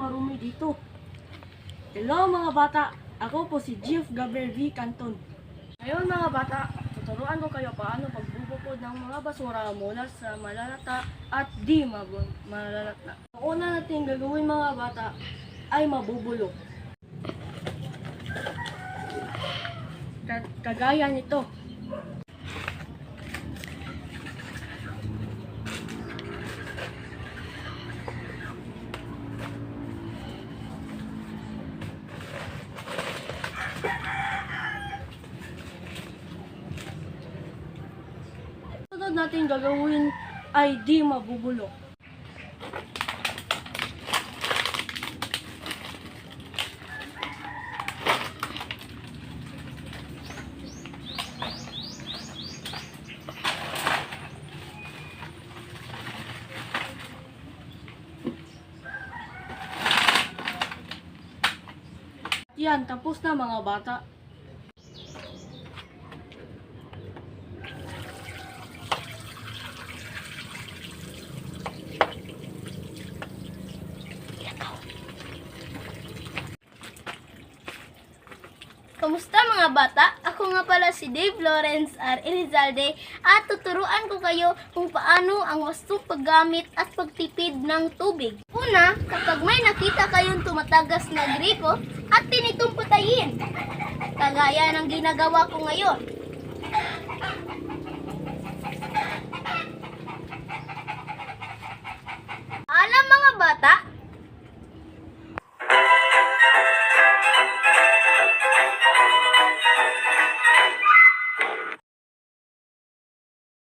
marumi dito. Hello mga bata, ako po si Jeff Gabriel V. Canton. Ngayon mga bata, tuturuan ko kayo paano pagbubukod ng mga basura mula sa malalata at di malalata. Ang una natin gagawin mga bata ay mabubulok. Kagaya nito. Sunod natin gagawin ay di mabubulok. Yan, tapos na mga bata. Kamusta mga bata? Ako nga pala si Dave Lawrence R. Elizalde at tuturuan ko kayo kung paano ang wastong paggamit at pagtipid ng tubig. Una, kapag may nakita kayong tumatagas na gripo at tinitong putayin, kagaya ng ginagawa ko ngayon. Alam mga bata,